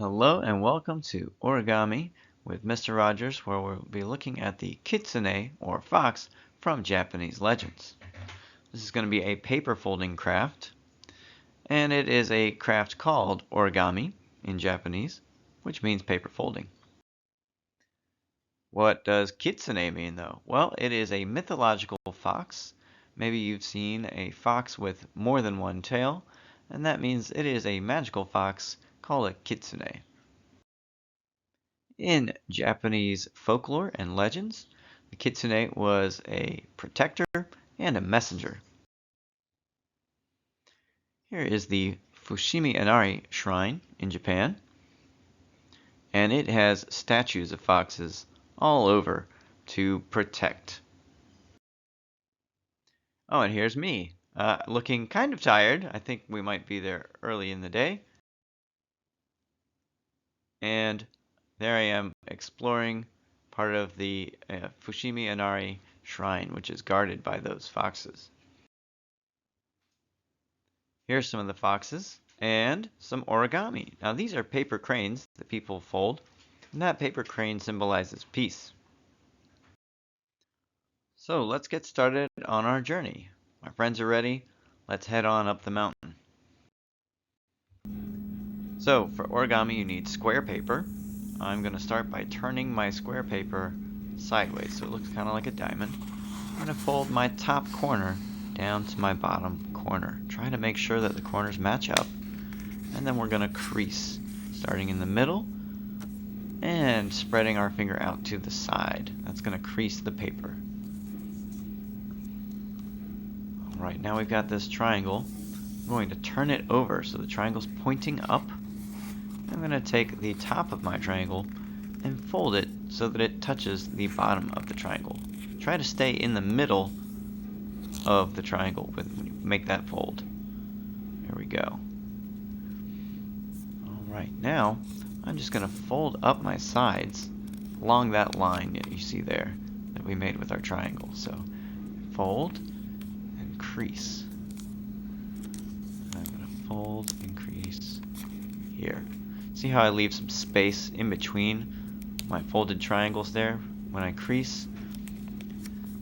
Hello and welcome to Origami with Mr. Rogers, where we'll be looking at the kitsune or fox from Japanese legends. This is going to be a paper folding craft, and it is a craft called origami in Japanese, which means paper folding. What does kitsune mean though? Well, it is a mythological fox. Maybe you've seen a fox with more than one tail, and that means it is a magical fox called a kitsune. In Japanese folklore and legends, the kitsune was a protector and a messenger. Here is the Fushimi Inari Shrine in Japan, and it has statues of foxes all over to protect. Oh, and here's me, looking kind of tired. I think we might be there early in the day. And there I am exploring part of the Fushimi Inari Shrine, which is guarded by those foxes. Here's some of the foxes and some origami. Now these are paper cranes that people fold, and that paper crane symbolizes peace. So let's get started on our journey. My friends are ready. Let's head on up the mountain. So for origami you need square paper. I'm going to start by turning my square paper sideways so it looks kind of like a diamond. I'm going to fold my top corner down to my bottom corner. Try to make sure that the corners match up. And then we're going to crease, starting in the middle and spreading our finger out to the side. That's going to crease the paper. Alright, now we've got this triangle. I'm going to turn it over so the triangle's pointing up. I'm going to take the top of my triangle and fold it so that it touches the bottom of the triangle. Try to stay in the middle of the triangle when you make that fold. There we go. Alright, now I'm just going to fold up my sides along that line that you see there that we made with our triangle. So fold and crease. I'm going to fold and crease here. See how I leave some space in between my folded triangles there when I crease?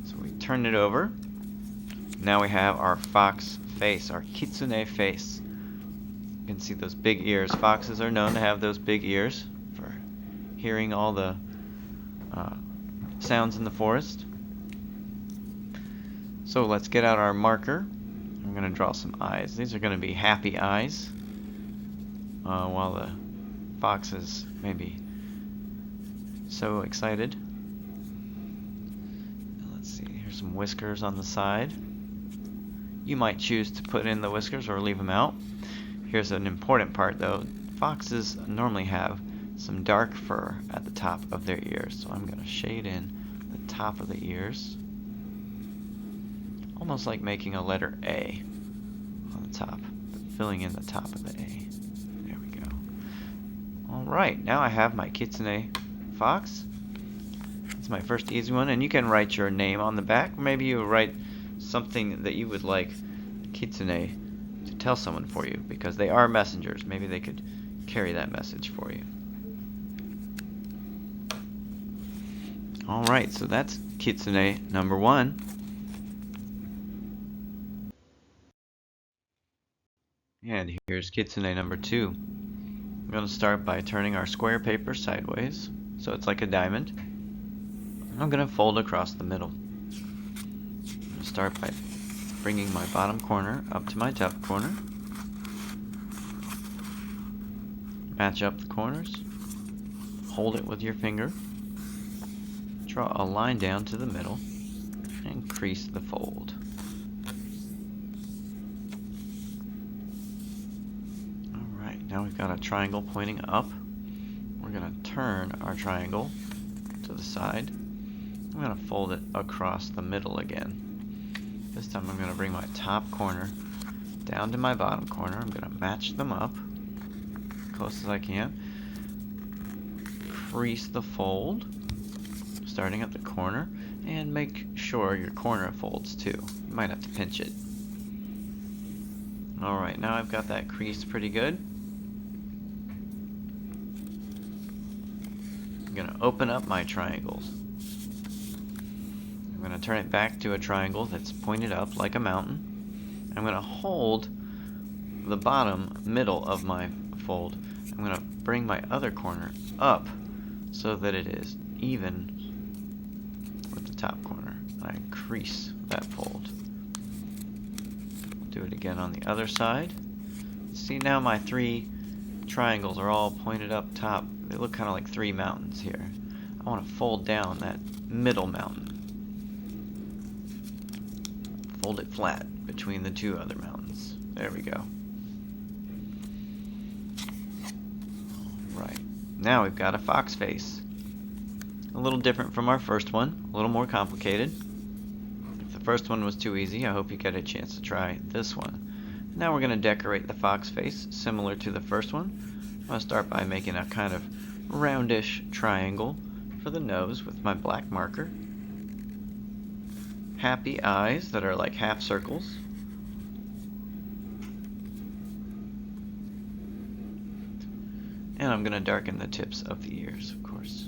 So we turn it over. Now we have our fox face, our kitsune face. You can see those big ears. Foxes are known to have those big ears for hearing all the sounds in the forest. So let's get out our marker. I'm going to draw some eyes. These are going to be happy eyes, while the fox is maybe so excited. Let's see, here's some whiskers on the side. You might choose to put in the whiskers or leave them out. Here's an important part though. Foxes normally have some dark fur at the top of their ears, so I'm going to shade in the top of the ears. Almost like making a letter A on the top, but filling in the top of the A. There we go. Alright, now I have my kitsune fox. It's my first easy one, and you can write your name on the back. Maybe you write something that you would like kitsune to tell someone for you, because they are messengers. Maybe they could carry that message for you. Alright, so that's kitsune number 1. And here's kitsune number 2. I'm going to start by turning our square paper sideways, so it's like a diamond. I'm going to fold across the middle. I'm going to start by bringing my bottom corner up to my top corner. Match up the corners. Hold it with your finger. Draw a line down to the middle and crease the fold. Now we've got a triangle pointing up. We're going to turn our triangle to the side. I'm going to fold it across the middle again. This time I'm going to bring my top corner down to my bottom corner. I'm going to match them up as close as I can. Crease the fold, starting at the corner, and make sure your corner folds too. You might have to pinch it. Alright, now I've got that creased pretty good. I'm going to open up my triangles. I'm going to turn it back to a triangle that's pointed up like a mountain. I'm going to hold the bottom middle of my fold. I'm going to bring my other corner up so that it is even with the top corner. I crease that fold. Do it again on the other side. See, now my three triangles are all pointed up top. They look kind of like three mountains here. I want to fold down that middle mountain. Fold it flat between the two other mountains. There we go. Right. Now we've got a fox face. A little different from our first one. A little more complicated. If the first one was too easy, I hope you get a chance to try this one. Now we're going to decorate the fox face similar to the first one. I'm going to start by making a kind of roundish triangle for the nose with my black marker. Happy eyes that are like half circles. And I'm going to darken the tips of the ears, of course.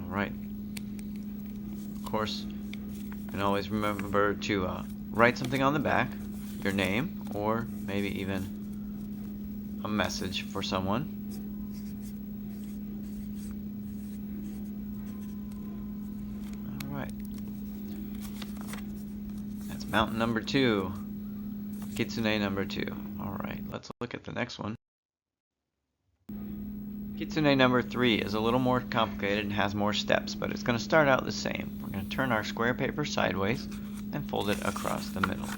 Alright. Of course, you can always remember to write something on the back, your name, or maybe even a message for someone. Alright. That's mountain number 2. Kitsune number 2. Alright, let's look at the next one. Kitsune number 3 is a little more complicated and has more steps, but it's going to start out the same. We're going to turn our square paper sideways and fold it across the middle.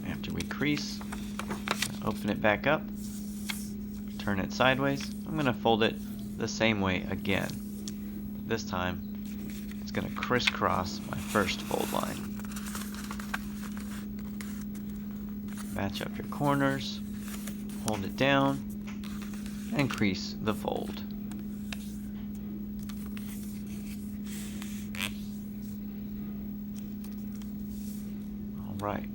After we crease, open it back up. Turn it sideways. I'm going to fold it the same way again. This time, it's going to crisscross my first fold line. Match up your corners, hold it down, and crease the fold. Alright.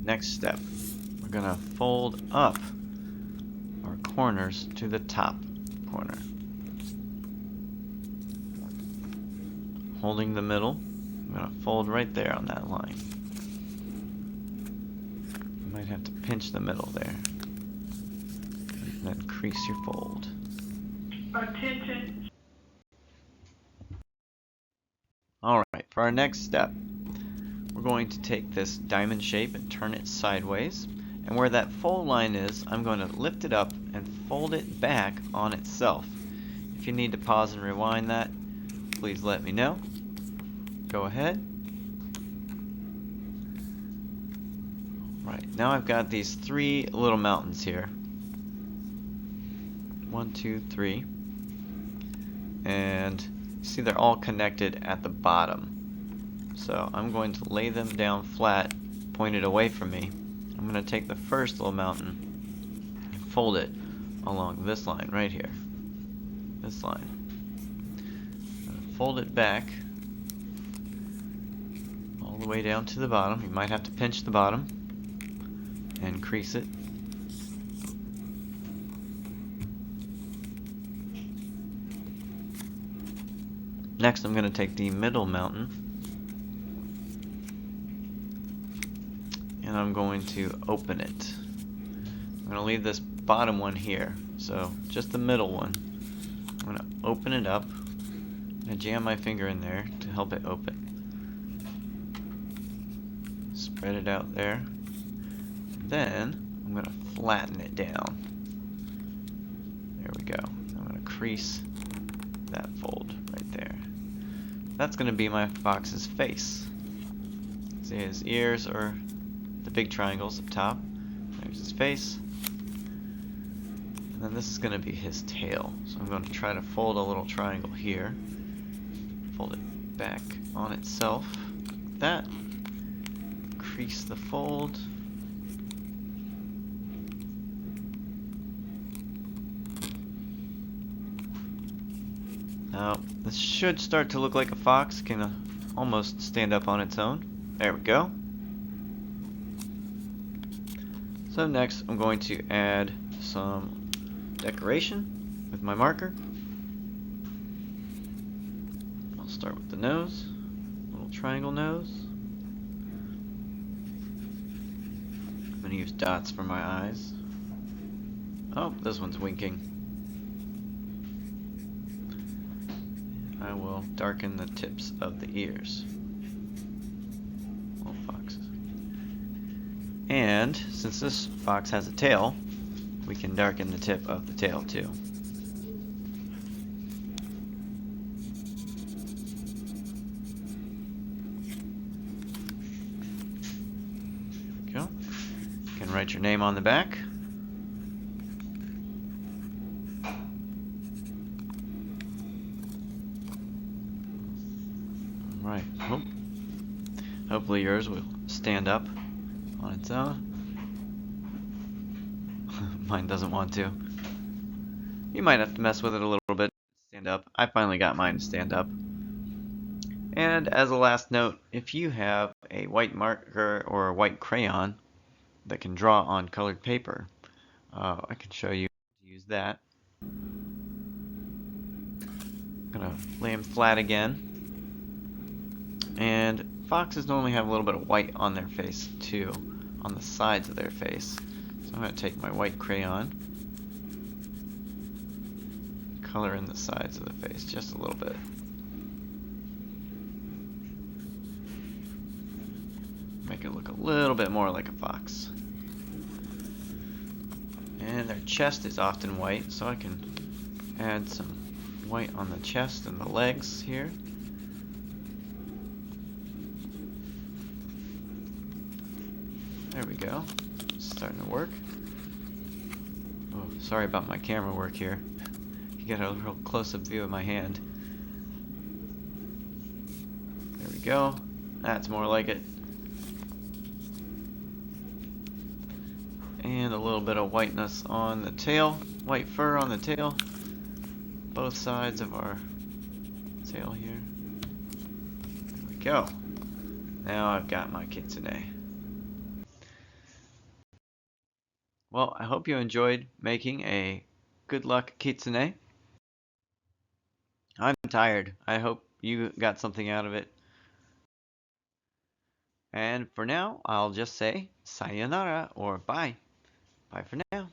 Next step, we're going to fold up our corners to the top corner. Holding the middle, I'm going to fold right there on that line. You might have to pinch the middle there. And then crease your fold. Attention. Alright, for our next step, we're going to take this diamond shape and turn it sideways. And where that fold line is, I'm going to lift it up and fold it back on itself. If you need to pause and rewind that, please let me know. Go ahead. Right, now I've got these three little mountains here. 1, 2, 3. And you see they're all connected at the bottom. So I'm going to lay them down flat, pointed away from me. I'm going to take the first little mountain and fold it along this line right here. This line. I'm going to fold it back all the way down to the bottom. You might have to pinch the bottom and crease it. Next, I'm going to take the middle mountain and I'm going to open it. I'm going to leave this bottom one here, so just the middle one. I'm going to open it up and jam my finger in there to help it open. Spread it out there. Then I'm going to flatten it down. There we go. I'm going to crease that fold right there. That's going to be my fox's face. See, his ears are the big triangles up top. There's his face. And then And this is going to be his tail. So I'm going to try to fold a little triangle here. Fold it back on itself, like that. Crease the fold. Now, this should start to look like a fox. Can almost stand up on its own. There we go. So next, I'm going to add some decoration with my marker. I'll start with the nose, little triangle nose. I'm going to use dots for my eyes. Oh, this one's winking. I will darken the tips of the ears. Little foxes. And since this fox has a tail, we can darken the tip of the tail too. There we go. You can write your name on the back. Right. Hopefully yours will stand up on its own. Mine doesn't want to. You might have to mess with it a little bit to stand up. I finally got mine to stand up. And as a last note, if you have a white marker or a white crayon that can draw on colored paper, I can show you how to use that. I'm gonna lay them flat again. And foxes normally have a little bit of white on their face too, on the sides of their face. So I'm going to take my white crayon, color in the sides of the face just a little bit. Make it look a little bit more like a fox. And their chest is often white, so I can add some white on the chest and the legs here. There we go. It's starting to work. Oh, sorry about my camera work here. You get a real close-up view of my hand. There we go. That's more like it. And a little bit of whiteness on the tail. White fur on the tail. Both sides of our tail here. There we go. Now I've got my kitsune. Well, I hope you enjoyed making a good luck kitsune. I'm tired. I hope you got something out of it. And for now, I'll just say sayonara or bye. Bye for now.